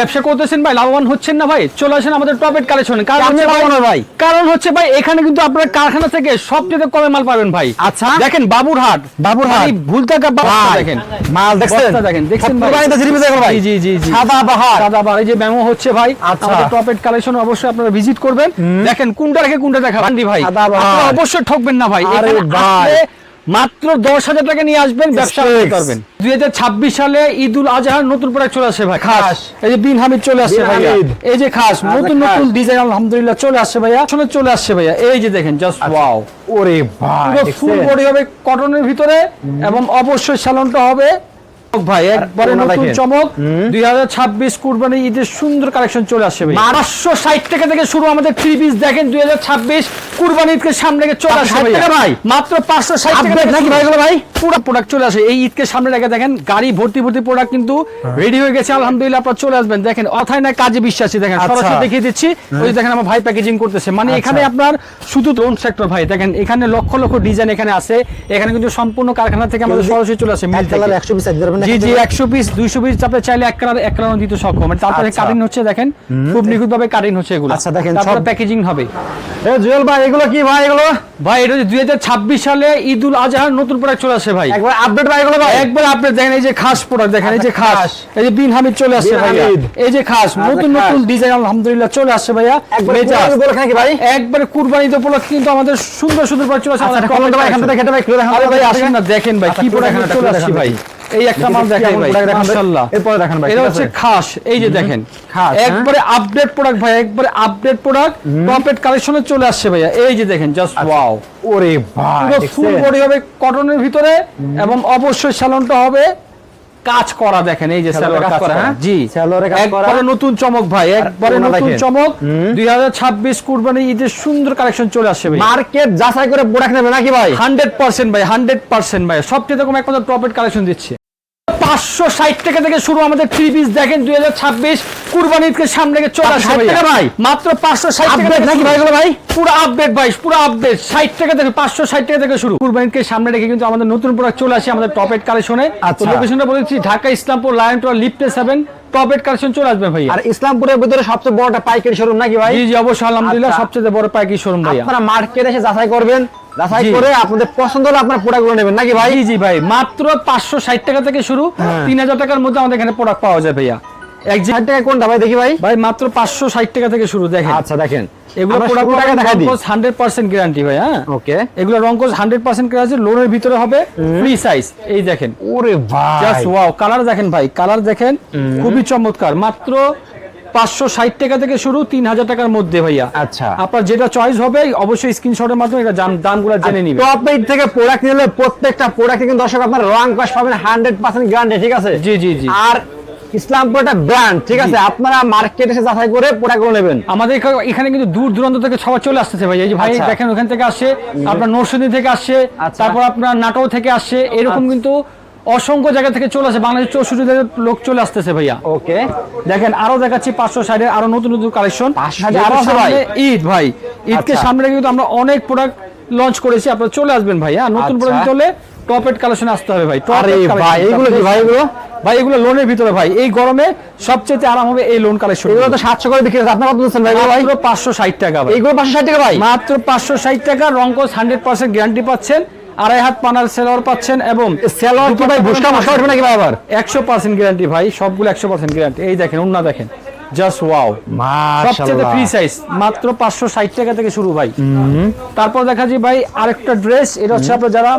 ব্যবসা করতেছেন ভাই, লাভবান হচ্ছেন না ভাই, চলে আসেন আমাদের টপ এড কালেকশনে। কারণ হচ্ছে ভাই এখানে কিন্তু আপনার কারখানা থেকে সবচেয়ে কমে মাল পাবেন ভাই। আচ্ছা দেখেন বাবুরহাট ভুলতাকা দেখেন মাল দেখছেন ভাই। জি জি জি সাদাবাহার এই যে মেমো হচ্ছে ভাই। আমাদের টপ এড কালেকশন অবশ্যই আপনারা ভিজিট করবেন। দেখেন কোনটা রেখে কোনটা দেখাবেন ভাই, আপনারা অবশ্যই ঠকবেন না ভাই। এখানে আসলে মাত্র 10,000 টাকা নিয়ে আসবেন, ব্যবসা করবেন। 2026 সালে ঈদুল আজহার নতুন প্রোডাক্ট চলে আসছে ভাই। খাস এই যে বিন হামিদ চলে আসছে ভাইয়া, এই যে খাস নতুন নতুন ডিজাইন আলহামদুলিল্লাহ চলে আসছে ভাইয়া, শুনে চলে আসছে ভাইয়া। এই যে দেখেন জাস্ট ওয়াও, ওরে ভাই ফুল বডি হবে কটনের ভিতরে এবং অবশ্যই স্যালনটা হবে ভাই একবারে নতুন চমক। 2026 কুরবানি ঈদের সুন্দর কালেকশন চলে আসছে ভাই। 560 টাকা থেকে শুরু আমাদের থ্রি পিস। দেখেন 2026 কুরবানি ঈদকে সামনে রেখে চলে আসছে ভাই, মাত্র 560 টাকা নাকি ভাই গুলো ভাই। পুরো প্রোডাক্ট চলে আসে এই ঈদকে সামনে রেখে। দেখেন গাড়ি ভর্তি ভর্তি প্রোডাক্ট কিন্তু রেডি হয়ে গেছে আলহামদুলিল্লাহ, আপনারা চলে আসবেন। দেখেন অথায় না কাজে বিশ্বাসী। দেখেন সরাসরি দেখিয়ে দিচ্ছি, ওই দেখেন আমার ভাই প্যাকেজিং করতেছে। মানে এখানে আপনার শুধু লোন সেক্টর ভাই। দেখেন এখানে লক্ষ লক্ষ ডিজাইন এখানে আছে। এখানে কিন্তু সম্পূর্ণ কারখানা থেকে আমাদের সরাসরি চলে আসে মিল থেকে। 100 পিস জি জি 100 পিস 200 পিস আপনি চাইলে এক কালার দিতে সক্ষম। তারপরে কাটিং হচ্ছে দেখেন খুব নিখুঁত ভাবে কাটিং হচ্ছে এগুলো। আচ্ছা দেখেন তারপরে প্যাকেজিং হবে। এ জুয়েল ভাই এগুলো কি ভাই? এগুলো ভাই এটা 2026 সালে ঈদুল আজহার নতুন প্রোডাক্ট চলে আসে ভাই। একবার আপডেট ভাই এগুলো ভাই, একবার আপডেট। দেখেন এই যে খাস প্রোডাক্ট, দেখেন এই যে খাস, এই যে বিন হামিদ চলে আসছে ভাইয়া। এই যে খাস নতুন নতুন ডিজাইন আলহামদুলিল্লাহ চলে আসছে ভাইয়া। একবারে কুরবানিতে উপলক্ষে কিন্তু আমাদের সুন্দর সুন্দর প্রোডাক্ট চলে আসছে। এখান থেকে খেতে ভাই ভাই আসেন না, দেখেন ভাই কি প্রোডাক্ট চলে আসছে ভাই। এই একটা মাল দেখাই ভাই মাশাআল্লাহ। এরপর দেখেন ভাই, এটা হচ্ছে খাস। এই যে দেখেন খাস একবারে আপডেট প্রোডাক্ট ভাই, একবারে আপডেট প্রোডাক্ট টপ এড কালেকশনে চলে আসছে ভাইয়া। এই যে দেখেন জাস্ট ওয়াও, ওরে ভাই পুরো ফুল বডি হবে কটনের ভিতরে এবং অবশ্যই স্যালনটা হবে কাজ করা। দেখেন এই যে স্যালোর কাজ করা। জি স্যালোরে কাজ করা, একবারে নতুন চমক ভাই, একবারে নতুন চমক। 2026 কুরবানি ঈদের সুন্দর কালেকশন চলে আসছে ভাই। মার্কেট যাচাই করে প্রোডাক্ট নেবে নাকি ভাই? 100% ভাই 100% ভাই। সবচেয়ে কম একমাত্র টপ এড কালেকশন দিচ্ছে। 560 টাকা থেকে শুরু আমাদের থ্রি পিস। দেখেন 2026 কুরবানি ঈদকে সামনে রেখে চলে আসছে ভাই, মাত্র 560 টাকা নাকি ভাই গুলো ভাই। পুরো আপডেট ভাই, পুরো আপডেট। 60 টাকা থেকে 560 টাকা থেকে শুরু। কুরবানি ঈদকে সামনে রেখে কিন্তু আমাদের নতুন প্রোডাক্ট চলে আসে আমাদের টপ এড কালেকশনে। লোকেশনটা বলেছি ঢাকা ইসলামপুর লায়ন টাওয়ার লিফটে 7 টপ এড কালেকশন চলে আসবে ভাই। আর ইসলামপুরের ভিতরে সবচেয়ে বড়টা পাইকারি শোরুম নাকি ভাই? জি জি অবশ্যই আলহামদুলিল্লাহ সবচেয়ে বড় পাইকারি শোরুম ভাই। আপনারা মার্কেটে এসে যাচাই করবেন, যাচাই করে আপনাদের পছন্দ হলে আপনারা প্রোডাক্টগুলো নেবেন নাকি ভাই? জি জি ভাই মাত্র 560 টাকা থেকে শুরু। 3000 টাকার মধ্যে আমাদের এখানে প্রোডাক্ট পাওয়া যায় ভাইয়া। 60 টাকা কোনটা ভাই দেখি ভাই? ভাই মাত্র 560 টাকা থেকে শুরু। দেখেন আচ্ছা দেখেন এগুলো প্রোডাক্ট টাকা দেখাই দিই। 100% গ্যারান্টি ভাই। হ্যাঁ ওকে, এগুলো রংকোজ 100% গ্যারান্টি, লোনের ভিতরে হবে, ফ্রি সাইজ। এই দেখেন ওরে ভাই জাস্ট ওয়াও, কালার দেখেন ভাই, কালার দেখেন খুবই চমৎকার। মাত্র 560 টাকা থেকে শুরু, 3000 টাকার মধ্যে ভাইয়া। আচ্ছা আপনার যেটা চয়েস হবে অবশ্যই স্ক্রিনশটের মাধ্যমে এটা দামগুলো জেনে নিবেন। টপ এড থেকে প্রোডাক্ট নিলে প্রত্যেকটা প্রোডাক্টে কিন্তু দর্শক আপনারা রং কস পাবেন 100% গ্যারান্টি, ঠিক আছে? জি জি জি। আর ইসলামপুর একটা ব্র্যান্ড, ঠিক আছে? আপনারা মার্কেটে এসে যাচাই করে প্রোডাক্টগুলো নেবেন। আমাদের এখানে কিন্তু দূর দূরান্ত থেকে সবাই চলে আসতেছে ভাই। এই যে ভাই দেখেন ওখান থেকে আসছে, আপনার নরসিংদী থেকে আসছে, তারপর আপনার নাটোর থেকে আসছে, এরকম কিন্তু অসংখ্য জায়গা থেকে চলে আসে। বাংলাদেশ 64 জায়গার লোক চলে আসতেছে ভাইয়া। ওকে দেখেন আরো দেখাচ্ছি 560 এর আরো নতুন নতুন কালেকশন। ঈদ ভাই, ঈদকে সামনে রেখে কিন্তু আমরা অনেক প্রোডাক্ট লঞ্চ করেছি। আপনারা চলে আসবেন ভাই। হ্যাঁ নতুন প্রোডাক্ট চলে টপ এড কালেকশন আসতে হবে ভাই। ভাই এগুলো কি ভাই? এগুলো ভাই এগুলো লোনের ভিতরে ভাই। এই গরমে সবচেয়ে আরাম হবে এই লোন কালেকশন। এগুলো তো 700 করে বিক্রি হচ্ছে, আপনারা কত দিচ্ছেন ভাই? মাত্র 560 টাকা ভাই। এগুলো 560 টাকা ভাই, মাত্র 560 টাকা। রংকোজ 100% গ্যারান্টি পাচ্ছেন, আড়াই হাত পানার সেলর পাচ্ছেন এবং সেলর কি ভাই বুশকা মশকা উঠবে নাকি ভাই? আবার 100% গ্যারান্টি ভাই, সবগুলো 100% গ্যারান্টি। এই দেখেন ওন্না দেখেন জাস্ট ওয়াও, সবচেয়ে ফ্রি সাইজ। মাত্র 560 টাকা থেকে শুরু ভাই। তারপর দেখা যায় ভাই আরেকটা ড্রেস, এটা হচ্ছে আপনারা যারা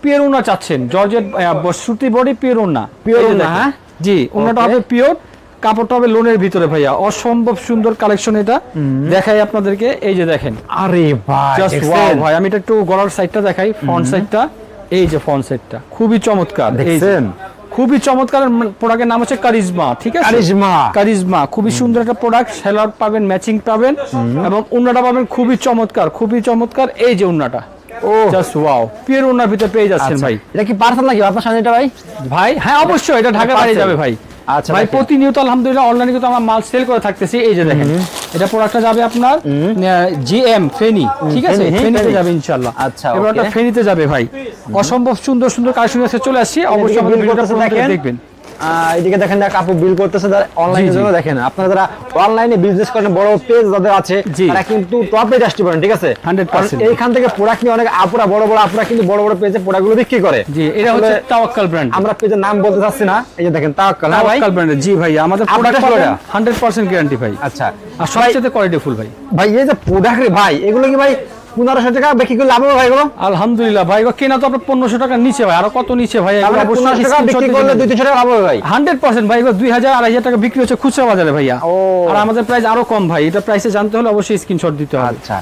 পিওর ওন্না চাচ্ছেন, জর্জেট সুতি বডি পিওর ওন্না। পিওর ওন্না, হ্যাঁ জি, ওন্নাটা হবে পিওর, কাপড়টা হবে লোনের ভিতরে ভাইয়া। অসম্ভব সুন্দর কালেকশন এটা দেখাই আপনাদেরকে। এই যে দেখেন, আরে ভাই জাস্ট ওয়াও ভাই। আমি এটা একটু গলার সাইডটা দেখাই, ফ্রন্ট সাইডটা। এই যে ফ্রন্ট সাইডটা খুবই চমৎকার, দেখছেন খুবই চমৎকার। প্রোডাক্টের নাম হচ্ছে কারিজমা, ঠিক আছে? কারিজমা খুবই সুন্দর একটা প্রোডাক্ট। সেলার পাবেন, ম্যাচিং পাবেন এবং ওন্নাটা পাবেন খুবই চমৎকার, খুবই চমৎকার। এই যে ওন্নাটা জাস্ট ওয়াও, পিওর ওন্নার ভিতরে পেয়ে যাচ্ছেন ভাই। এটা কি পার্সেল নাকি আপনার সামনে এটা ভাই? ভাই হ্যাঁ অবশ্যই, এটা ঢাকা বাইরে যাবে ভাই। আচ্ছা ভাই প্রতিনিয়ত আলহামদুলিল্লাহ অনলাইনে কিন্তু আমরা মাল সেল করে থাকতেছি। এই যে দেখেন এটা প্রোডাক্টটা যাবে আপনার জিএম ফেনী, ঠিক আছে? ফেনীতে যাবে ইনশাআল্লাহ। আচ্ছা এই প্রোডাক্টটা ফেনীতে যাবে ভাই। অসম্ভব সুন্দর সুন্দর কালেকশন এসে চলে আসছে। অবশ্যই আমাদের ভিডিওটা দেখবেন। এদিকে দেখেন না কাপড় বিল করতেছে, যারা অনলাইনে জন্য দেখেন, আপনারা যারা অনলাইনে বিজনেস করেন, বড় পেজ যাদের আছে তারা কিন্তু টপে আসতে পারেন, ঠিক আছে 100%। এইখান থেকে প্রোডাক্ট নিয়ে অনেক আপুরা বড় আপুরা কিন্তু বড় পেজে প্রোডাক্টগুলো বিক্রি করে। জি, এটা হচ্ছে তাওয়াক্কাল ব্র্যান্ড। আমরা পেজের নাম বলতে চাচ্ছি না, এই যে দেখেন তাওয়াক্কাল। হ্যাঁ ভাই, তাওয়াক্কাল ব্র্যান্ড। জি ভাই, আমাদের প্রোডাক্ট 100% গ্যারান্টি ভাই। আচ্ছা, আর সবচেয়ে কোয়ালিটি ফুল ভাই। ভাই এই যে প্রোডাক্ট রে ভাই, এগুলো কি ভাই 1500 টাকা বিক্রি করলে লাভ হবে ভাই? এগুলো আলহামদুলিল্লাহ ভাই, কেনা তো আপনার 1500 টাকার নিচে ভাই, আরো কত নিচে ভাই? আমরা 1500 টাকা বিক্রি করলে 200 টাকা লাভ হবে ভাই। 100% ভাই, 2000 2500 টাকা বিক্রি হচ্ছে খুচরা বাজারে ভাইয়া। আর আমাদের প্রাইস আরো কম ভাই। এটা প্রাইসে জানতে হলে অবশ্যই স্ক্রিনশট দিতে হবে। আচ্ছা,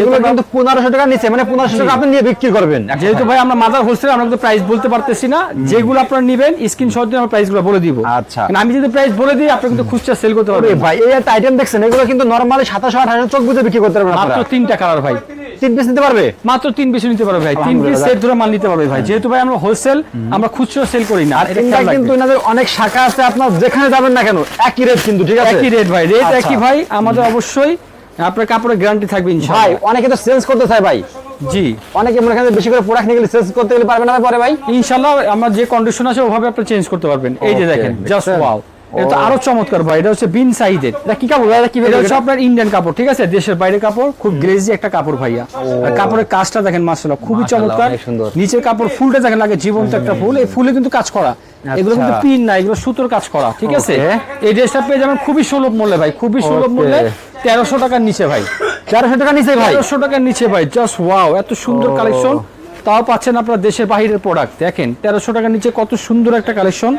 এগুলো কিন্তু 1500 টাকা নিচে, মানে 1500 টাকা আপনি নিয়ে বিক্রি করবেন। যেহেতু ভাই আমরা মাদার হোলসেল, আমরা কিন্তু প্রাইস বলতে পারতেছি না। যেগুলো আপনারা নেবেন স্ক্রিনশট দিয়ে আমরা প্রাইসগুলো বলে দিব। আচ্ছা, আমি যদি প্রাইস বলে দিই আপনি কিন্তু খুচরা সেল করতে পারবেন ভাই। এই একটা আইটেম দেখছেন, এগুলো কিন্তু নরমালি 2700 2800 চোখ বুঝে বিক্রি করতে পারবেন মাত্র আপনারা। 3টা কালার ভাই, 3 পিস নিতে পারবে, মাত্র 3 পিস নিতে পারবে ভাই। 3 পিস সেট ধরে মাল নিতে পারবে ভাই। যেহেতু ভাই আমরা হোলসেল, আমরা খুচরা সেল করি না। এটা কিন্তু এনাদের অনেক শাখা আছে, আপনারা যেখানে যাবেন না কেন একই রেট কিন্তু, ঠিক আছে একই রেট ভাই, রেট একই ভাই। আমাদের অবশ্যই আপনার কাপড়ের গ্যারান্টি থাকবে ইনশাআল্লাহ। ভাই অনেকে তো সেলস করতে চায় ভাই। জি, অনেকে মনে করেন বেশি করে প্রোডাক্ট নিয়ে গেলে সেলস করতে গেলে পারবে না পরে ভাই। ইনশাআল্লাহ আমরা যে কন্ডিশন আছে ওভাবে আপনি চেঞ্জ করতে পারবেন। এই যে দেখেন, জাস্ট ওয়াও, এটা তো আরো চমৎকার ভাই। এটা হচ্ছে বিন সাইডের। এটা কি কাপড়? এটা কি? এটা হচ্ছে আপনার ইন্ডিয়ান কাপড়, ঠিক আছে, দেশের বাইরে কাপড়, খুব গ্লেজি একটা কাপড় ভাইয়া। আর কাপড়ের কাজটা দেখেন মাশাআল্লাহ খুবই চমৎকার। নিচের কাপড় ফুলটা দেখেন লাগে জীবন্ত একটা ফুল। এই ফুলে কিন্তু কাজ করা, এগুলো কিন্তু পিন না, এগুলো সুতোর কাজ করা, ঠিক আছে। এই ড্রেসটা পেয়ে যাবেন খুবই সুলভ মূল্যে ভাই, খুবই সুলভ মূল্যে 1300 টাকার নিচে ভাই। 1300 টাকা নিচে ভাই, 1300 টাকার নিচে ভাই। জাস্ট ওয়াও, এত সুন্দর কালেকশন, তাও পাচ্ছেন আপনারা দেশের বাইরের প্রোডাক্ট। দেখেন 1300 টাকার নিচে কত সুন্দর একটা কালেকশন।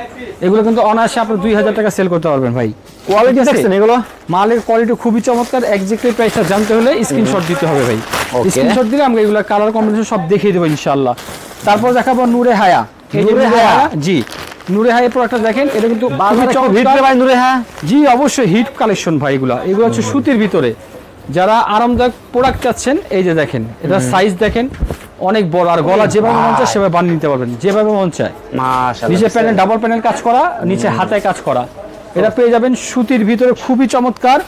এগুলো কিন্তু অনায়াসে আপনার 2000 টাকা সেল করতে পারবেন ভাই। কোয়ালিটি দেখছেন এগুলো? মালের কোয়ালিটি খুবই চমৎকার। এক্স্যাক্টলি প্রাইসটা জানতে হলে স্ক্রিনশট দিতে হবে ভাই। স্ক্রিনশট দিলে আমরা এগুলো কালার কম্বিনেশন সব দেখিয়ে দেবো ইনশাআল্লাহ। তারপর দেখাবো নূরে হায়া। এই যে নূরে হায়া, জি নূরে হায়া প্রোডাক্টটা দেখেন, এটা কিন্তু বাজারে খুব হিট ভাই নূরে হায়া। জি অবশ্যই হিট কালেকশন ভাই। এগুলো হচ্ছে সুতির ভিতরে, যারা আরামদায়ক প্রোডাক্ট চাচ্ছেন। এই যে দেখেন, এটা সাইজ দেখেন অনেক বড়, আর গলা যেভাবে মন চায় সেভাবে বানিয়ে নিতে পারবেন, যেভাবে মন চায়। মাশাআল্লাহ, নিচে প্যানেল ডাবল প্যানেল কাজ করা, নিচে হাতায় কাজ করা। এটা পেয়ে যাবেন সুতির ভিতরে, খুবই চমৎকার।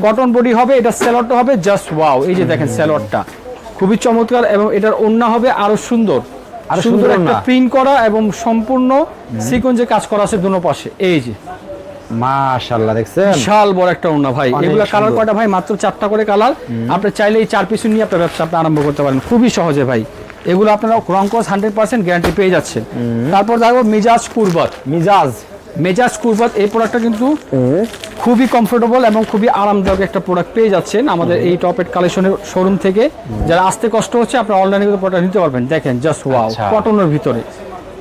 কটন বডি হবে, এটা সেলরটা হবে জাস্ট ওয়াও। এই যে দেখেন সেলরটা খুবই চমৎকার, এবং এটার ওড়না হবে আরো সুন্দর, আর সুন্দর একটা প্রিন্ট করা এবং সম্পূর্ণ সিকোয়েন্সে কাজ করা আছে দুনো পাশে। এই যে মাশাআল্লাহ, দেখছেন বিশাল বড় একটা ওড়না ভাই। এগুলা কালার কয়টা ভাই? মাত্র 4টা করে কালার। আপনি চাইলে এই 4 পিস নিয়ে আপনার ব্যবসা আপনি আরম্ভ করতে পারেন খুবই সহজে ভাই। এগুলো আপনারা রংকস 100% গ্যারান্টি পেয়ে যাচ্ছেন। তারপর দেখো মিজাজ কুরবাত। মেজাজ কুরবাত, এই প্রোডাক্টটা কিন্তু খুবই কমফোর্টেবল এবং খুবই আরামদায়ক একটা প্রোডাক্ট পেয়ে যাচ্ছেন আমাদের এই টপ এড কালেকশনের শোরুম থেকে। যারা আসতে কষ্ট হচ্ছে আপনারা অনলাইনে কিন্তু প্রোডাক্ট নিতে পারবেন। দেখেন জাস্ট ওয়াও, কটনের ভিতরে,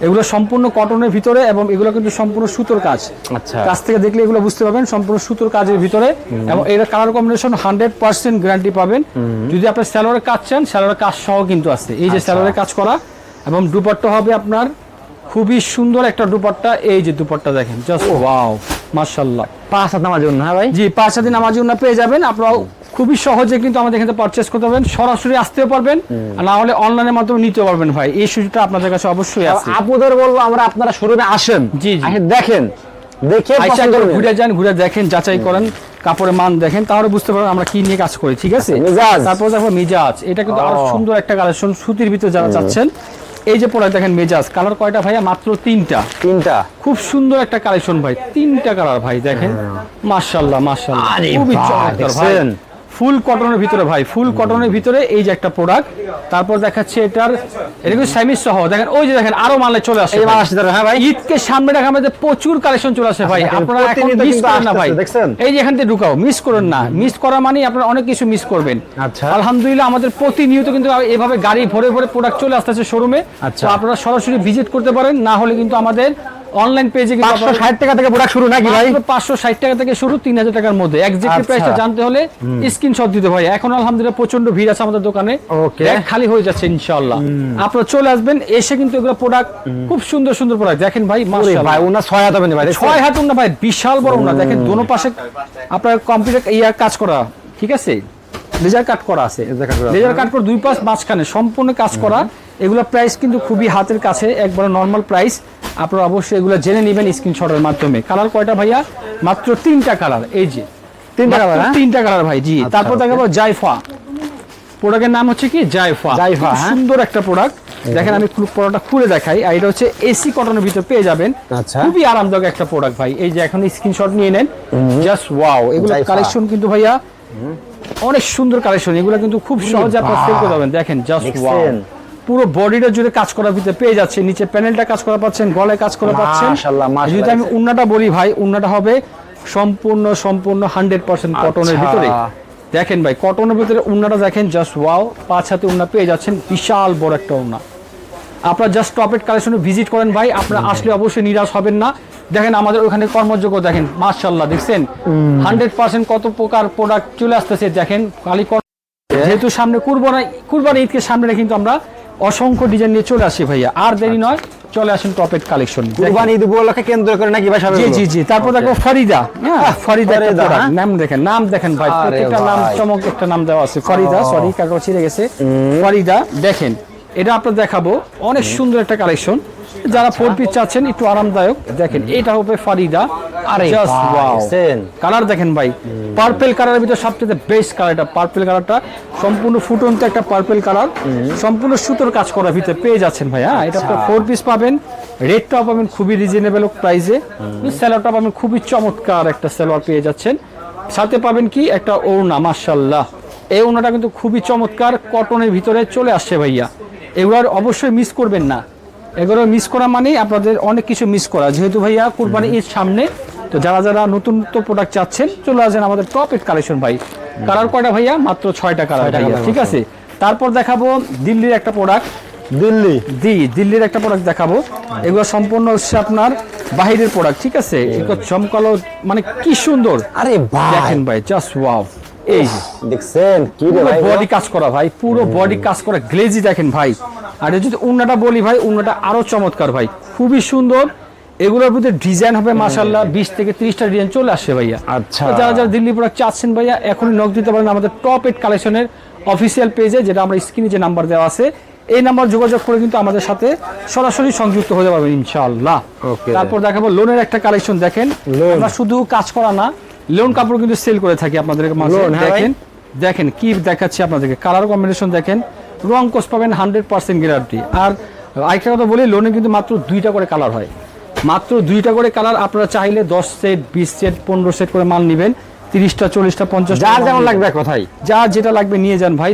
এগুলো সম্পূর্ণ কটনের ভিতরে, এবং এগুলো কিন্তু সম্পূর্ণ সুতোর কাজ। আচ্ছা, কাছ থেকে দেখলে এগুলো বুঝতে পারবেন সম্পূর্ণ সুতোর কাজের ভিতরে, এবং এর কালার কম্বিনেশন 100% গ্যারান্টি পাবেন। যদি আপনি স্যালোয়ারের কাজ চান, স্যালোয়ারের কাজ সহ কিন্তু আছে। এই যে স্যালোয়ারের কাজ করা, এবং দুপাট্টা হবে আপনার খুবই সুন্দর একটা দুপাট্টা। এই যে দুপাট্টা দেখেন জাস্ট ওয়াও মাশাআল্লাহ। 5 হাত নামাজ না ভাই? জি 5 হাত নামাজ না পেয়ে যাবেন আপনারা খুবই সহজে, কিন্তু আমাদের এখানে পারচেজ করতে পারবেন, সরাসরি আসতেও পারবেন, না হলে অনলাইনের মাধ্যমে নিতে পারবেন ভাই। এই সুযোগটা আপনাদের কাছে অবশ্যই আছে। আপুদের বলবো আমরা, আপনারা শোরুমে আসেন, জি দেখেন, দেখে পছন্দ করবেন, ঘুরে যান, ঘুরে দেখেন, যাচাই করেন, কাপড়ের মান দেখেন, তাহলে বুঝতে পারবেন আমরা কি নিয়ে কাজ করি, ঠিক আছে। তারপর দেখো মিজাজ, এটা কিন্তু আরো সুন্দর একটা কালেকশন সুতির ভিতরে যারা চাচ্ছেন। এই যে প্রোডাক্ট দেখেন মেজাজ, কালার কয়টা ভাইয়া? মাত্র 3টা। খুব সুন্দর একটা কালেকশন ভাই, 3টা কালার ভাই দেখেন, মাশাআল্লাহ মাশাআল্লাহ, খুবই চমৎকার ভাই। ফুল কটনের ভিতরে ভাই, ফুল কটনের ভিতরে এই যে একটা প্রোডাক্ট। তারপর দেখাচ্ছে এটা কিন্তু সেমি সহ দেখেন, ওই যে দেখেন আরো মালে চলে আসে। হ্যাঁ ভাই, ঈদকে সামনে রাখা আমাদের প্রচুর কালেকশন চলে আসে ভাই। আপনারা এখন মিস করেন না ভাই, এই যে এখান থেকে ঢুকাও, মিস করেন না। মিস করা মানে আপনারা অনেক কিছু মিস করবেন। আচ্ছা, আলহামদুলিল্লাহ আমাদের প্রতিনিয়ত কিন্তু এভাবে গাড়ি ভরে ভরে প্রোডাক্ট চলে আসতেছে শোরুমে। আচ্ছা, আপনারা সরাসরি ভিজিট করতে পারেন, না হলে কিন্তু আমাদের অনলাইন পেজে কিন্তু 560 টাকা থেকে প্রোডাক্ট শুরু নাকি ভাই? 560 টাকা থেকে শুরু, 3000 টাকার মধ্যে। এক্স্যাক্টলি প্রাইসটা জানতে হলে স্ক্রিনশট দিতে ভাই। এখন আলহামদুলিল্লাহ প্রচন্ড ভিড় আছে আমাদের দোকানে, খালি হয়ে যাচ্ছে ইনশাআল্লাহ। আপনারা চলে আসবেন, এসে কিন্তু এগুলো প্রোডাক্ট খুব সুন্দর সুন্দর প্রোডাক্ট দেখেন ভাই। মাশাআল্লাহ ভাই, ওনা 6 হাত হবে না ভাই? 6 হাত ওনা ভাই, বিশাল বড় ওনা দেখেন। দোনো পাশে আপনার কম্পিউটার কাজ করা, ঠিক আছে, লেজার কাট করা আছে, লেজার কাট করে দুই পাশ মাঝখানে সম্পূর্ণ কাজ করা। এগুলো প্রাইস কিন্তু খুবই হাতের কাছে, একবার নরমাল প্রাইস। আপনারা অবশ্যই এগুলো জেনে নেবেন স্ক্রিনশটের মাধ্যমে। কালার কয়টা ভাইয়া? মাত্র 3টা কালার। এই যে 3টা কালার ভাই। জি, তারপর দেখাবো জাইফা, প্রোডাক্টের নাম হচ্ছে কি জাইফা। সুন্দর একটা প্রোডাক্ট, দেখেন আমি পুরোটা খুলে দেখাই। আর এটা হচ্ছে এসি কটনের ভিতর পেয়ে যাবেন, আচ্ছা। খুবই আরামদায়ক একটা প্রোডাক্ট ভাই। এই যে এখন স্ক্রিনশট নিয়ে নেন, জাস্ট ওয়াও। এগুলো কালেকশন কিন্তু ভাইয়া অনেক সুন্দর কালেকশন, এগুলো কিন্তু খুব সহজে আপনারা সেল করতে পারবেন। দেখেন জাস্ট ওয়াও, পুরো বডিটা জুড়ে কাজ করার ভিতরে পেয়ে যাচ্ছে, নিচে প্যানেলটা কাজ করা পাচ্ছেন, গলায় কাজ করা পাচ্ছেন। যদি আমি উন্নাটা বলি ভাই, উন্নাটা হবে সম্পূর্ণ 100% কটনের ভিতরে। দেখেন ভাই কটনের ভিতরে উন্নাটা দেখেন, জাস্ট ওয়াও। 5 হাতে উন্না পেয়ে যাচ্ছেন, বিশাল বড় একটা উন্না। আপনারা জাস্ট টপেট কালেকশনে ভিজিট করেন ভাই, আপনারা আসলে অবশ্যই নিরাশ হবেন না। দেখেন আমাদের ওখানে কর্মযোগ্য দেখেন, মাশাআল্লাহ দেখছেন 100% কত প্রকার প্রোডাক্ট চলে আসতেছে। দেখেন খালি যেহেতু সামনে কুরবানি ঈদকে সামনে রেখে কিন্তু আমরা অসংখ্য ডিজাইন নিয়ে চলে আসি ভাইয়া। আর দেরি নয়, চলে আসেন টপেট কালেকশন। কুরবানি ঈদ উপলক্ষে কেন্দ্র করে নাকি ভাই? জি জি জি। তারপর দেখো ফরিদা, হ্যাঁ ফরিদা নাম দেখেন ভাই, প্রত্যেকটা নাম চমক একটা নাম দেওয়া আছে। ফরিদা, সরি কাগজ ছিঁড়ে গেছে। ফরিদা দেখেন, এটা আপনাদের দেখাবো, অনেক সুন্দর একটা কালেকশন। যারা 4 পিস চাচ্ছেন একটু আরামদায়ক, দেখেন এটা হবে ফরিদা। আরে ওয়াও, কালার দেখেন ভাই, পার্পল কালারের ভিতর সবচেয়ে বেস্ট কালার এটা। পার্পল কালারটা সম্পূর্ণ ফুটন্ত একটা পার্পল কালার, সম্পূর্ণ সুতোর কাজ করার ভিতরে পেয়ে যাচ্ছেন ভাই। হ্যাঁ, এটা আপনারা 4 পিস পাবেন, রেটটাও পাবেন খুবই রিজনেবল প্রাইসে। সেলোয়ারটা পাবেন খুবই চমৎকার একটা সেলোয়ার পেয়ে যাচ্ছেন, সাথে পাবেন কি একটা ওড়না। মাশাআল্লাহ, এই ওড়নাটা কিন্তু খুবই চমৎকার, কটনের ভিতরে চলে আসছে ভাইয়া। এগুলো অবশ্যই মিস করবেন না, এগুলো মিস করা মানে আপনাদের অনেক কিছু মিস করা। যেহেতু ভাইয়া কুরবানি ঈদ সামনে, তো যারা নতুন প্রোডাক্ট চাচ্ছেন চলে আসেন আমাদের টপ এড কালেকশন ভাই। কালার কয়টা ভাইয়া? মাত্র 6টা কালার ভাইয়া, ঠিক আছে। তারপর দেখাবো দিল্লির একটা প্রোডাক্ট, দিল্লির একটা প্রোডাক্ট দেখাবো। এগুলো সম্পূর্ণ হচ্ছে আপনার বাহিরের প্রোডাক্ট, ঠিক আছে। এগুলো চমকালো, মানে কি সুন্দর। আরে ভাই দেখেন ভাই, জাস্ট ওয়াও। এই দেখছেন কি রে ভাই, বডি কাজ করা ভাই, পুরো বডি কাজ করা, গ্লেজি দেখেন ভাই। আর যদি উন্নাটা বলি ভাই, উন্নাটা আরো চমৎকার ভাই, খুবই সুন্দর। এগুলোর ভিতরে ডিজাইন হবে মাশাআল্লাহ 20 থেকে 30টা ডিজাইন চলে আসছে ভাইয়া। আচ্ছা, যারা দিল্লি প্রোডাক্ট চাচ্ছেন ভাইয়া, এখনই নক দিতে পারেন আমাদের টপ এড কালেকশনের অফিসিয়াল পেজে, যেটা আমরা স্ক্রিনে যে নাম্বার দেওয়া আছে, এই নাম্বার যোগাযোগ করে কিন্তু আমাদের সাথে সরাসরি সংযুক্ত হতে পারবেন ইনশাআল্লাহ। তারপর দেখাবো লোনের একটা কালেকশন। দেখেন আমরা শুধু কাজ করা না, লোন কাপড় কিন্তু সেল করে থাকি আপনাদের মাঝে। দেখেন কি দেখাচ্ছি আপনাদেরকে, কালার কম্বিনেশন দেখেন, রং কোর্স পাবেন 100% গ্যারান্টি। আর আরেকটা কথা বলি, লোনে কিন্তু মাত্র 2টা করে কালার হয়, মাত্র 2টা করে কালার। আপনারা চাইলে 10 সেট 20 সেট 15 সেট করে মাল নেবেন, 30টা 40টা 50টা, যার যেমন লাগবে, কোথায় যা যেটা লাগবে নিয়ে যান ভাই।